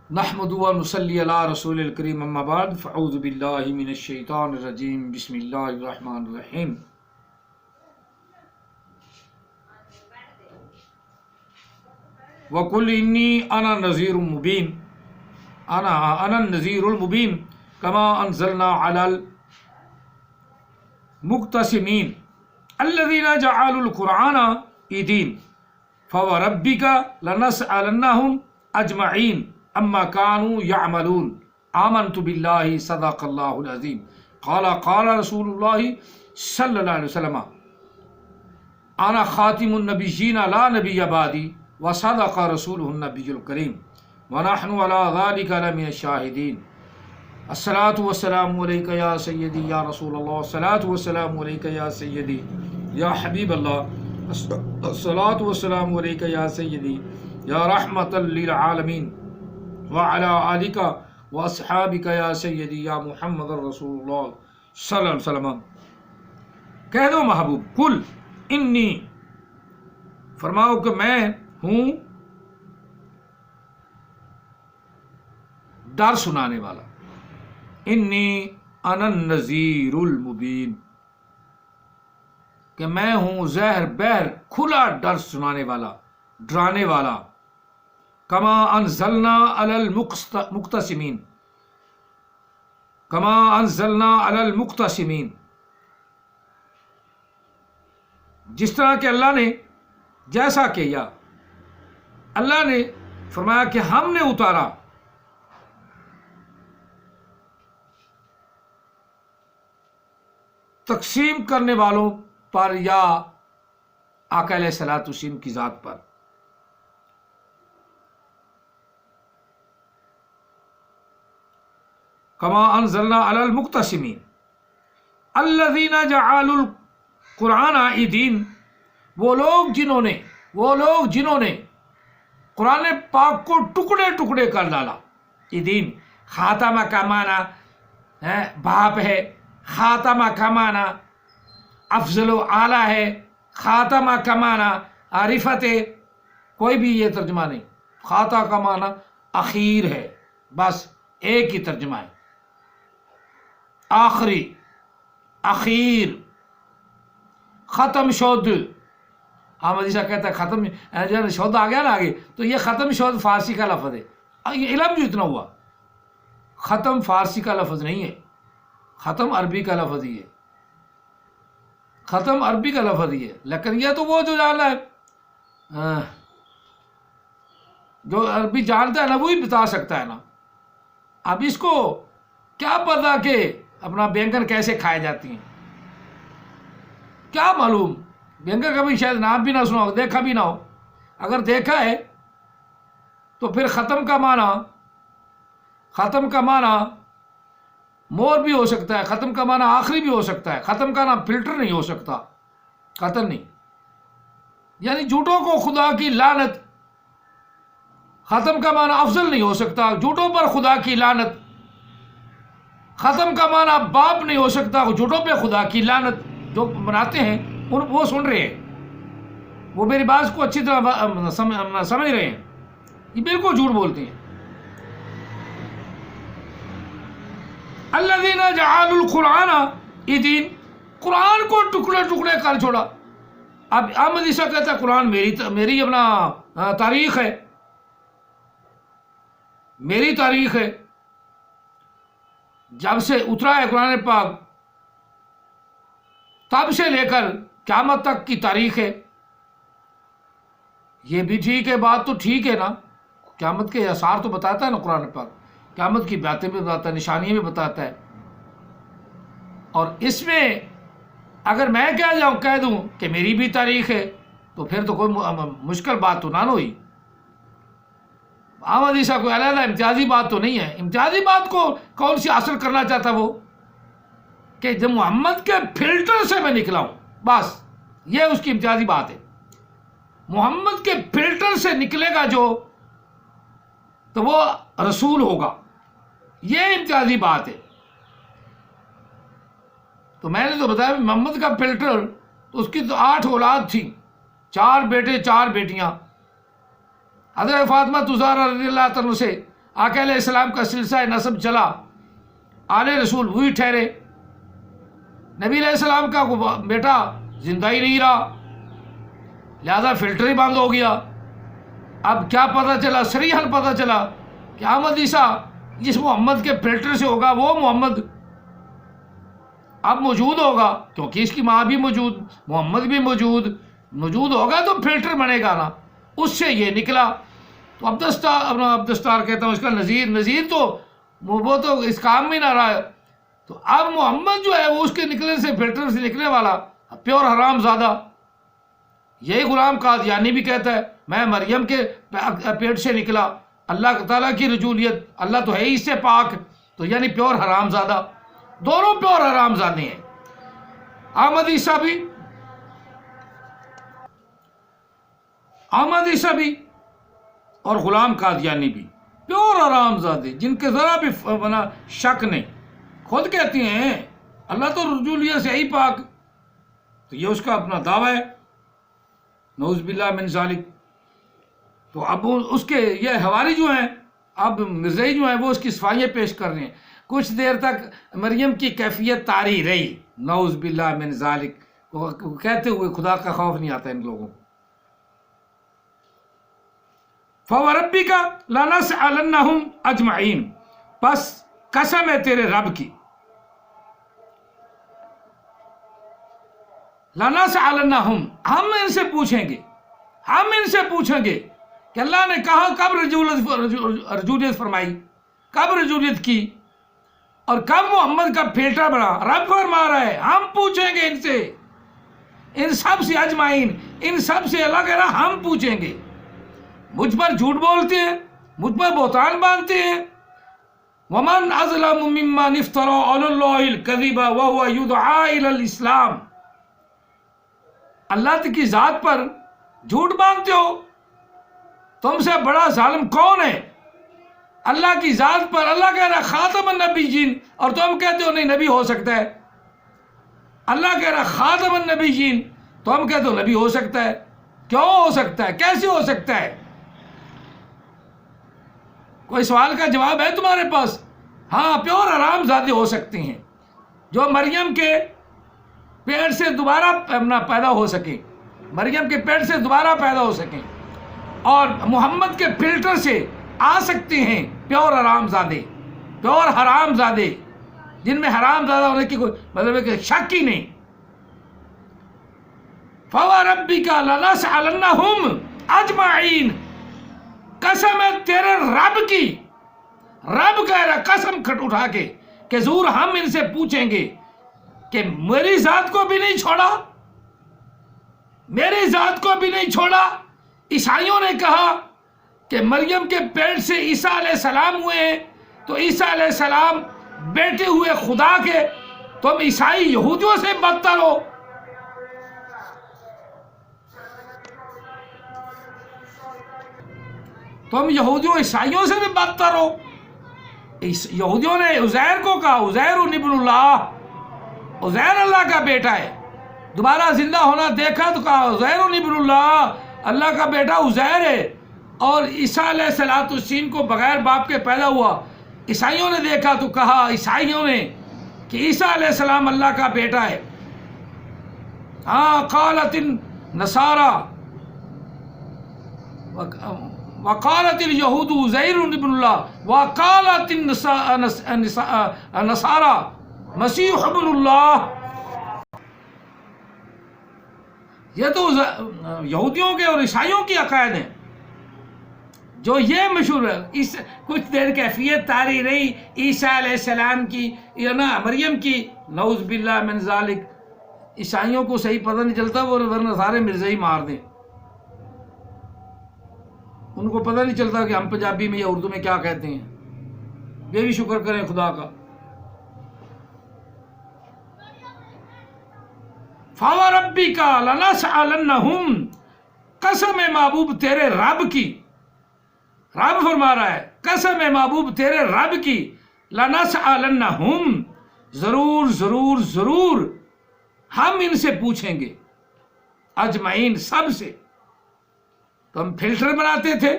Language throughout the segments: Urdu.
نحمد و نصلی علی رسول الکریم اما بعد فاعوذ باللہ من الشیطان الرجیم بسم اللہ الرحمن الرحیم وقل انی انا نذیر مبین انا النذیر المبین کما انزلنا علی المقتسمین الذین جعلوا القرآن عیدین فوربک لنسألنہم اجمعین اما كانوا يعملون آمنت بالله صدق الله العظیم قال رسول الله صلی اللہ علیہ وسلم انا خاتم النبیین لا نبی بعدی وصدق رسوله النبی الکریم ونحن على ذلك لمن الشاہدین الصلاة والسلام علیک یا سیدی یا رسول اللہ الصلاة والسلام علیک یا سیدی یا حبیب اللہ الصلاة والسلام علیک یا سیدی یا رحمت للعالمین وعلى آلِكَ وَأَصْحَابِكَ يَا سَيِّدِي يَا محمد رسول اللہ صلی اللہ علیہ وسلم کہہ دو محبوب قل انی فرماؤ کہ میں ہوں ڈر سنانے والا انی انا النذیر المبین کہ میں ہوں زہر بہر کھلا ڈر سنانے والا ڈرانے والا کما انزلنا علی المقتسمین کما انزلنا علی المقتسمین جس طرح کہ اللہ نے جیسا کیا اللہ نے فرمایا کہ ہم نے اتارا تقسیم کرنے والوں پر یا آقا علیہ الصلوۃ والسلام کی ذات پر کما انزلنا علی المقتسمین الذین جعلوا القرآن عیدین وہ لوگ جنہوں نے قرآن پاک کو ٹکڑے ٹکڑے کر ڈالا عیدین خاتمہ کا معنی باپ ہے خاتمہ کا معنی افضل و اعلیٰ ہے خاتمہ کا معنی عارفت ہے کوئی بھی یہ ترجمہ نہیں خاتمہ کا معنی اخیر ہے بس ایک ہی ترجمہ ہے آخری اخیر ختم شد احمدی صاحب کہتا ہے ختم جو شد آ گیا نا آگے تو یہ ختم شد فارسی کا لفظ ہے یہ علم جو اتنا ہوا ختم فارسی کا لفظ نہیں ہے ختم عربی کا لفظ ہی ہے ختم عربی کا لفظ ہی ہے لیکن یہ تو وہ جو جانا ہے جو عربی جانتا ہے نا وہی بتا سکتا ہے نا اب اس کو کیا پتا کہ اپنا بینگن کیسے کھائے جاتی ہیں کیا معلوم بینگن کا بھی شاید نام بھی نہ سنا ہو دیکھا بھی نہ ہو اگر دیکھا ہے تو پھر ختم کا معنی مور بھی ہو سکتا ہے ختم کا معنی آخری بھی ہو سکتا ہے ختم کا نام فلٹر نہیں ہو سکتا قتل نہیں یعنی جھوٹوں کو خدا کی لعنت ختم کا معنی افضل نہیں ہو سکتا جھوٹوں پر خدا کی لعنت ختم کا معنی باپ نہیں ہو سکتا جھوٹوں پہ خدا کی لعنت جو بناتے ہیں وہ سن رہے ہیں وہ میری بات کو اچھی طرح سمجھ رہے ہیں یہ بالکل جھوٹ بولتے ہیں الذین جعلوا القرآن عیدین قرآن کو ٹکڑے ٹکڑے کر چھوڑا اب احمد عیسیٰ کہتا ہے قرآن میری اپنا تاریخ ہے میری تاریخ ہے جب سے اترا ہے قرآن پاک تب سے لے کر قیامت تک کی تاریخ ہے یہ بھی ٹھیک ہے بات تو ٹھیک ہے نا قیامت کے آثار تو بتاتا ہے نا قرآن پاک قیامت کی باتیں بھی بتاتا ہے نشانیاں بھی بتاتا ہے اور اس میں اگر میں کہہ دوں کہ میری بھی تاریخ ہے تو پھر تو کوئی مشکل بات تو نہ ہوئی احمد عیسیٰ کوئی علیحدہ امتیازی بات تو نہیں ہے امتیازی بات کو کون سی حاصل کرنا چاہتا وہ کہ جب محمد کے فلٹر سے میں نکلا ہوں بس یہ اس کی امتیازی بات ہے محمد کے فلٹر سے نکلے گا جو تو وہ رسول ہوگا یہ امتیازی بات ہے تو میں نے تو بتایا محمد کا فلٹر تو اس کی تو 8 اولاد تھی 4 بیٹے 4 بیٹیاں حضرت فاطمہ زہرا رضی اللہ عنہ سے آقا علیہ السلام کا سلسلہ نسب چلا، آل رسول وہی ٹھہرے، نبی علیہ السلام کا بیٹا زندہ ہی نہیں رہا، لہذا فلٹر ہی بند ہو گیا۔ اب کیا پتہ چلا؟ صریحاً پتہ چلا کہ احمد عیسیٰ جس محمد کے فلٹر سے ہوگا وہ محمد اب موجود ہوگا، کیونکہ اس کی ماں بھی موجود، محمد بھی موجود ہوگا تو فلٹر بنے گا نا، اس سے یہ نکلا۔ تو عبدالستار کہتا ہوں اس کا نظیر تو وہ تو اس کام میں نہ رہا ہے، تو اب محمد جو ہے وہ اس کے نکلنے سے، فلٹر سے نکلنے والا پیور حرام زادہ، یہی غلام قادیانی بھی کہتا ہے میں مریم کے پیٹ سے نکلا، اللہ تعالیٰ کی رجولیت، اللہ تو ہے ہی اس سے پاک، تو یعنی پیور حرام زادہ، دونوں پیور حرام زادے ہیں۔ احمد عیسیٰ بھی اور غلام قادیانی بھی پیور حرام زادے، جن کے ذرا بھی شک نہیں، خود کہتے ہیں اللہ تو رجولیت سے ہی پاک، تو یہ اس کا اپنا دعویٰ ہے، نعوذ باللہ من ذالک۔ تو اب اس کے یہ حواری جو ہیں، اب مرزائی جو ہیں وہ اس کی صفائیاں پیش کر رہے ہیں۔ کچھ دیر تک مریم کی کیفیت طاری رہی، نعوذ باللہ من ذالک، کہتے ہوئے خدا کا خوف نہیں آتا ان لوگوں کو۔ فَوَرَبِّكَ لَنَسْأَلَنَّهُمْ أَجْمَعِينَ، بس قسم ہے تیرے رب کی، لَنَسْأَلَنَّهُمْ، ہم ان سے پوچھیں گے کہ اللہ نے کہا کب رجولیت فرمائی، کب رجولیت کی، اور کب محمد کا فلٹر بنا، رب فرما رہا ہے ہم پوچھیں گے ان سے، ان سب سے اجمعین، ان سب سے اللہ کہہ رہا ہم پوچھیں گے۔ مجھ پر جھوٹ بولتے ہیں، مجھ پر بہتان باندھتے ہیں، وَمَنْ أَظْلَمُ مِمَّنِ افْتَرَىٰ عَلَى اللَّهِ الْكَذِبَ وَهُوَ يُدْعَىٰ إِلَى الْإِسْلَامِ، اللہ کی ذات پر جھوٹ باندھتے ہو، تم سے بڑا ظالم کون ہے؟ اللہ کی ذات پر اللہ کہہ رہا خاتم النبیین، اور تم کہتے ہو نہیں نبی ہو سکتا ہے۔ اللہ کہہ رہا خاتم النبیین، تم کہتے ہو نبی ہو سکتا ہے۔ کیوں ہو سکتا ہے؟ کیسے ہو سکتا ہے؟ کوئی سوال کا جواب ہے تمہارے پاس؟ ہاں، پیور حرام زادے ہو سکتے ہیں جو مریم کے پیٹ سے دوبارہ پیدا ہو سکیں، مریم کے پیٹ سے دوبارہ پیدا ہو سکیں، اور محمد کے فلٹر سے آ سکتے ہیں پیور حرام زادے، جن میں حرام زادہ ہونے کی کوئی مطلب ہے کہ شک ہی نہیں۔ فَوَرَبِّكَ لَنَسْأَلَنَّهُمْ أَجْمَعِينَ، قسم ہے تیرے رب کی، رب کہہ رہا قسم کھٹ اٹھا کے کہ ضرور ہم ان سے پوچھیں گے کہ میری ذات کو بھی نہیں چھوڑا، میری ذات کو بھی نہیں چھوڑا۔ عیسائیوں نے کہا کہ مریم کے پیٹ سے عیسیٰ علیہ السلام ہوئے ہیں، تو عیسیٰ علیہ السلام بیٹے ہوئے خدا کے، تم عیسائی یہودیوں سے بدتر ہو۔ تم یہودیوں عیسائیوں سے بھی بدتر ہو۔ یہودیوں نے عزیر کو کہا عزیر ابن اللہ، عزیر اللہ کا بیٹا ہے، دوبارہ زندہ ہونا دیکھا تو کہا عزیر ابن اللہ، اللہ کا بیٹا عزیر ہے، اور عیسیٰ علیہ السلام کو بغیر باپ کے پیدا ہوا۔ عیسائیوں نے دیکھا تو کہا عیسائیوں نے کہ عیسیٰ علیہ السلام اللہ کا بیٹا ہے۔ ہاں، قالت النصارى وقالت اليہود عزیر ابن اللہ وقالت النصارى مسیح ابن اللہ۔ یہ تو یہودیوں کے اور عیسائیوں کی عقائد ہیں جو یہ مشہور ہے۔ اس کچھ دیر کیفیت طاری رہی عیسیٰ علیہ السلام کی یا نا مریم کی، نعوذ باللہ من ذالک۔ عیسائیوں کو صحیح پتہ نہیں چلتا، وہ ورنہ سارے مرزائی مار دیں، ان کو پتہ نہیں چلتا کہ ہم پنجابی میں یا اردو میں کیا کہتے ہیں۔ یہ بھی شکر کریں خدا کا۔ فَوَرَبِّكَ لَنَسْأَلَنَّهُمْ، قسم ہے محبوب تیرے رب کی، رب فرما رہا ہے قسم ہے محبوب تیرے رب کی، لَنَسْأَلَنَّهُمْ، ضرور ضرور ضرور ہم ان سے پوچھیں گے، اجمعین، سب سے۔ تم فلٹر بناتے تھے،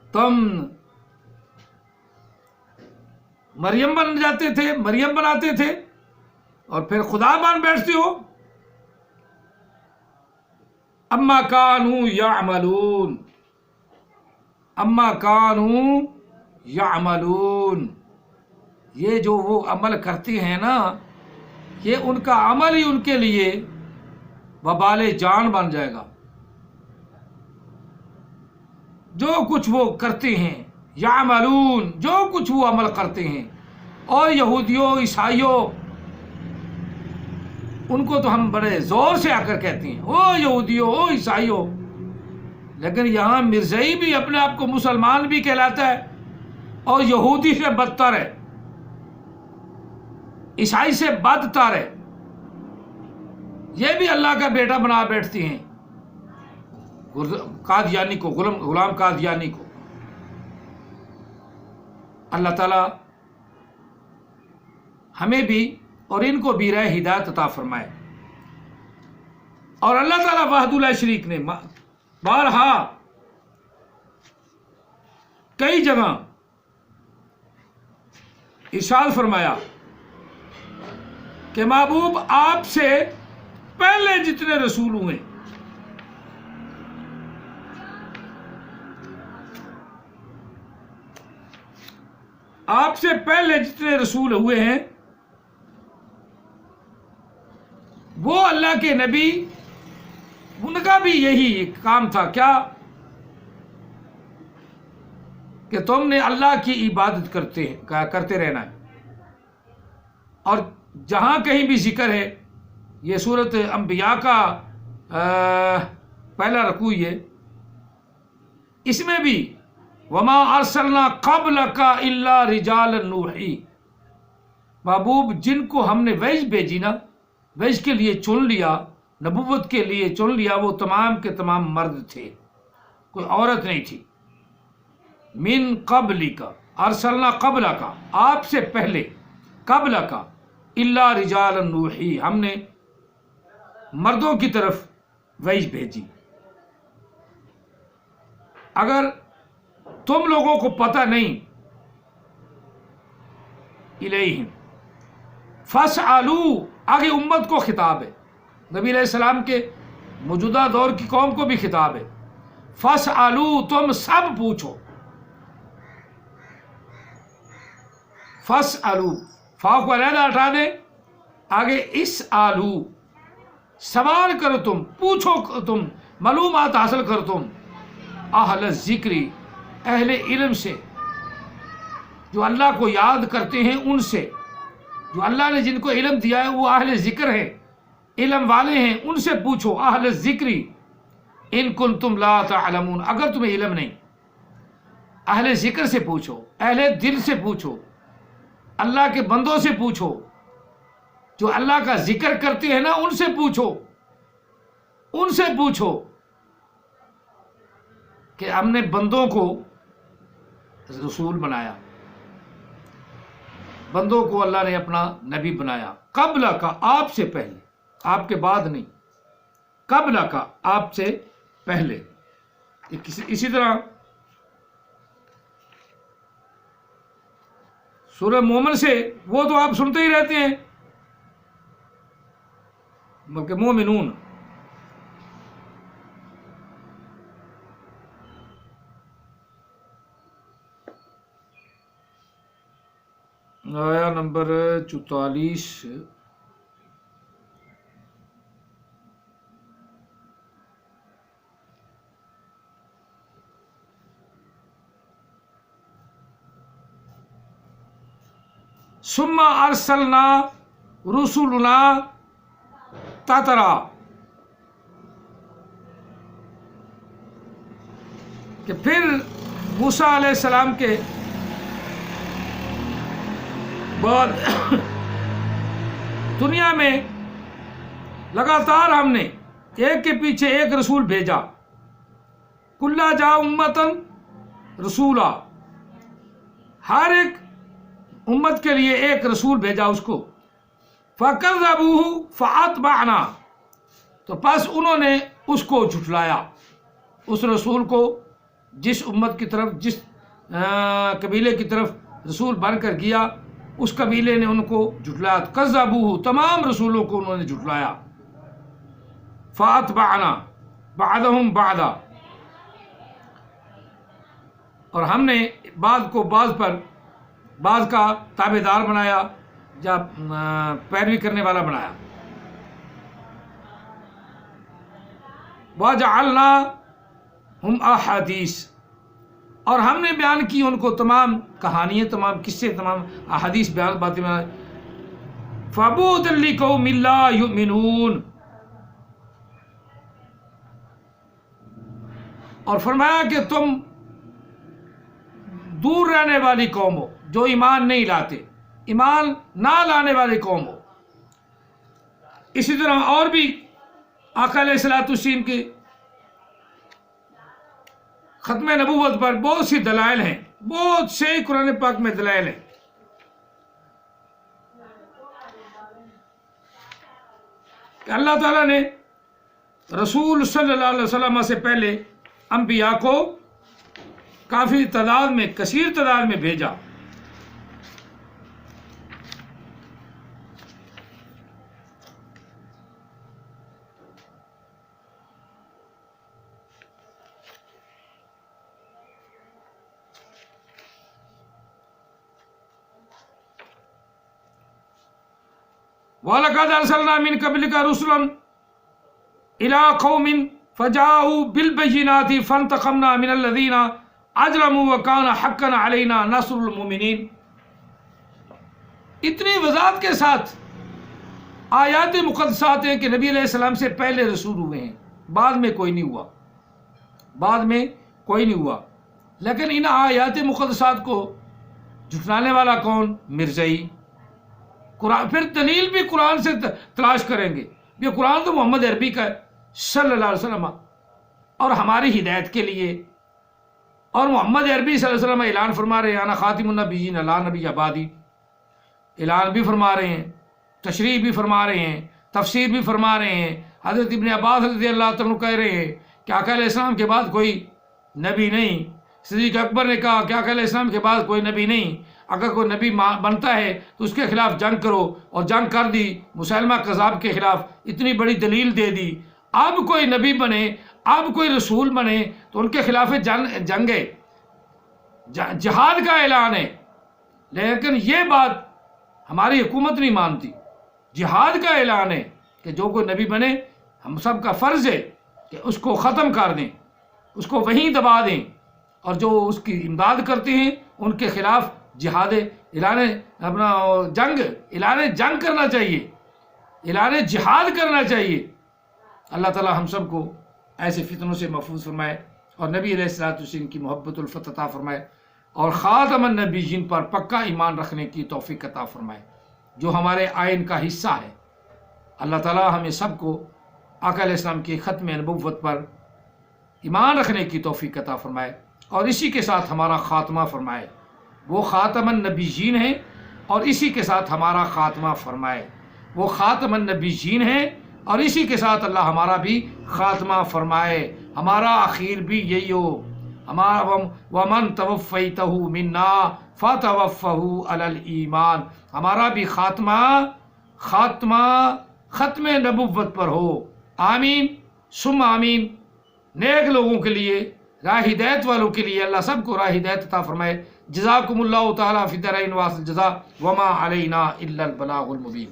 تم مریم بن جاتے تھے، مریم بناتے تھے اور پھر خدا مان بیٹھتے ہو. اما کانوا یعملون، اما کانوا یعملون، یہ جو وہ عمل کرتے ہیں نا، یہ ان کا عمل ہی ان کے لیے وبال جان بن جائے گا. جو کچھ وہ کرتے ہیں، یعملون، جو کچھ وہ عمل کرتے ہیں. اور یہودیوں، عیسائیوں، ان کو تو ہم بڑے زور سے آ کر کہتے ہیں او یہودیوں، او عیسائیوں، لیکن یہاں مرزائی بھی اپنے آپ کو مسلمان بھی کہلاتا ہے اور یہودی سے بدتر ہے، عیسائی سے بدتر ہے. یہ بھی اللہ کا بیٹا بنا بیٹھتی ہیں قادیانی کو، غلام قادیانی کو. اللہ تعالی ہمیں بھی اور ان کو بھی راہ ہدایت عطا فرمائے. اور اللہ تعالی وحدہ لا شریک نے بارہا کئی جگہ ارشاد فرمایا کہ محبوب آپ سے پہلے جتنے رسول ہوئے، آپ سے پہلے جتنے رسول ہوئے ہیں وہ اللہ کے نبی، ان کا بھی یہی کام تھا کیا کہ تم نے اللہ کی عبادت کرتے رہنا ہے. اور جہاں کہیں بھی ذکر ہے، یہ سورۃ انبیاء کا پہلا رکوع ہے، اس میں بھی وما ارسلنا قبلک الا رجالا نوحی، محبوب جن کو ہم نے وحی بھیجی نا، وحی کے لیے چن لیا، نبوت کے لیے چن لیا، وہ تمام کے تمام مرد تھے، کوئی عورت نہیں تھی. من قبلک، ارسلنا قبلک، آپ سے پہلے، قبلک الا رجالا نوحی، ہم نے مردوں کی طرف وحی بھیجی. اگر تم لوگوں کو پتہ نہیں، الیہم فاسألوا، آگے امت کو خطاب ہے، نبی علیہ السلام کے موجودہ دور کی قوم کو بھی خطاب ہے. فاسألوا، تم سب پوچھو. فاسألوا، فا کو علیحدہ ہٹا دیں، آگے اسألوا، سوال کرو تم، پوچھو تم، معلومات حاصل کرو تم. اہل الذکری، اہل علم سے، جو اللہ کو یاد کرتے ہیں ان سے، جو اللہ نے جن کو علم دیا ہے وہ اہل ذکر ہیں، علم والے ہیں، ان سے پوچھو. اہل الذکری ان کنتم لا تعلمون، اگر تمہیں علم نہیں، اہل ذکر سے پوچھو، اہل دل سے پوچھو، اللہ کے بندوں سے پوچھو، جو اللہ کا ذکر کرتے ہیں نا ان سے پوچھو، ان سے پوچھو کہ ہم نے بندوں کو رسول بنایا، بندوں کو اللہ نے اپنا نبی بنایا. قبل کا، آپ سے پہلے، آپ کے بعد نہیں، قبل کا، آپ سے پہلے. اسی طرح سورہ مومن سے، وہ تو آپ سنتے ہی رہتے ہیں، بلکہ مومنون. آیا نمبر 44. ثم ارسلنا رسلنا تترا، کہ پھر موسیٰ علیہ السلام کے بعد دنیا میں لگاتار ہم نے ایک کے پیچھے ایک رسول بھیجا. کلا جا امتن رسولا، ہر ایک امت کے لیے ایک رسول بھیجا اس کو. فَكَذَّبُوهُ فَأَتْبَعْنَا، تو پس انہوں نے اس کو جھٹلایا، اس رسول کو، جس امت کی طرف، جس قبیلے کی طرف رسول بن کر گیا، اس قبیلے نے ان کو جھٹلایا، کذبوہ تمام رسولوں کو انہوں نے جھٹلایا، فاتبعنا بعضهم بعضا، اور ہم نے بعض کو بعض پر بعض کا تابع دار بنایا یا پیروی کرنے والا بنایا، وَجَعَلْنَاهُمْ أَحَادِيث، اور ہم نے بیان کی ان کو تمام کہانیاں، تمام قصے، تمام احادیث بیان باتیں بیان، فَبُعْدًا لِقَوْمٍ لَّا يُؤْمِنُونَ، اور فرمایا کہ تم دور رہنے والی قوم ہو جو ایمان نہیں لاتے، ایمان نہ لانے والی قوم ہو۔ اسی طرح اور بھی آقا علیہ الصلوۃ والسلام کے ختم نبوت پر بہت سی دلائل ہیں، بہت سے قرآن پاک میں دلائل ہیں۔ کہ اللہ تعالیٰ نے رسول صلی اللہ علیہ وسلم سے پہلے انبیاء کو کافی تعداد میں، کثیر تعداد میں بھیجا۔ وَلَقَدْ أَرْسَلْنَا مِنْ قَبْلِكَ رُسُلًا إِلَىٰ قَوْمٍ فَجَاءُوا بِالْبَيِّنَاتِ فَانْتَقَمْنَا مِنَ الَّذِينَ أَجْرَمُوا وَكَانَ حَقًّا عَلَيْنَا نَصْرُ الْمُؤْمِنِينَ۔ اتنی وضاحت کے ساتھ آیات مقدسات ہیں کہ نبی علیہ السلام سے پہلے رسول ہوئے ہیں، بعد میں کوئی نہیں ہوا، بعد میں کوئی نہیں ہوا۔ لیکن ان آیات مقدسات کو جھٹلانے والا کون؟ مرزائی۔ قرآن پھر دلیل بھی قرآن سے تلاش کریں گے، یہ قرآن تو محمد عربی کا ہے صلی اللہ علیہ وسلم، اور ہماری ہدایت کے لیے، اور محمد عربی صلی اللہ علیہ وسلم اعلان فرما رہے ہیں انا خاتم النبیین لا نبی بعدی، اعلان بھی فرما رہے ہیں، تشریح بھی فرما رہے ہیں، تفسیر بھی فرما رہے ہیں۔ حضرت ابن عباس رضی اللہ عنہ کہہ رہے ہیں کہ آقا علیہ السلام کے بعد کوئی نبی نہیں۔ صدیق اکبر نے کہا کہ آقا علیہ السلام کے بعد کوئی نبی نہیں، اگر کوئی نبی بنتا ہے تو اس کے خلاف جنگ کرو، اور جنگ کر دی مسلمہ کذاب کے خلاف، اتنی بڑی دلیل دے دی۔ اب کوئی نبی بنے، اب کوئی رسول بنے تو ان کے خلاف جنگ ہے، جہاد کا اعلان ہے۔ لیکن یہ بات ہماری حکومت نہیں مانتی، جہاد کا اعلان ہے کہ جو کوئی نبی بنے ہم سب کا فرض ہے کہ اس کو ختم کر دیں، اس کو وہیں دبا دیں، اور جو اس کی امداد کرتے ہیں ان کے خلاف جہاد اعلان جنگ کرنا چاہیے، اعلان جہاد کرنا چاہیے۔ اللہ تعالی ہم سب کو ایسے فتنوں سے محفوظ فرمائے، اور نبی علیہ الصلوۃ والسلام کی محبت الفتح عطا فرمائے، اور خاتم النبیین پر پکا ایمان رکھنے کی توفیق عطا فرمائے جو ہمارے آئین کا حصہ ہے۔ اللہ تعالی ہمیں سب کو آقا علیہ السلام کی ختم نبوت پر ایمان رکھنے کی توفیق عطا فرمائے، اور اسی کے ساتھ ہمارا خاتمہ فرمائے۔ وہ خاتم النبیین ہیں اور اسی کے ساتھ ہمارا خاتمہ فرمائے۔ وہ خاتم النبیین ہیں اور اسی کے ساتھ اللہ ہمارا بھی خاتمہ فرمائے، ہمارا آخر بھی یہی ہو۔ ہمارا ومن توفیتہ منا فتوفہ علی الایمان، ہمارا بھی خاتمہ ختم نبوت پر ہو۔ آمین ثم آمین۔ نیک لوگوں کے لیے، راہ ہدایت والوں کے لیے اللہ سب کو راہ ہدایت عطا فرمائے۔ جزاکم اللہ تعالیٰ فی الدارین واصل الجزاء، وما علینا الا البلاغ المبین۔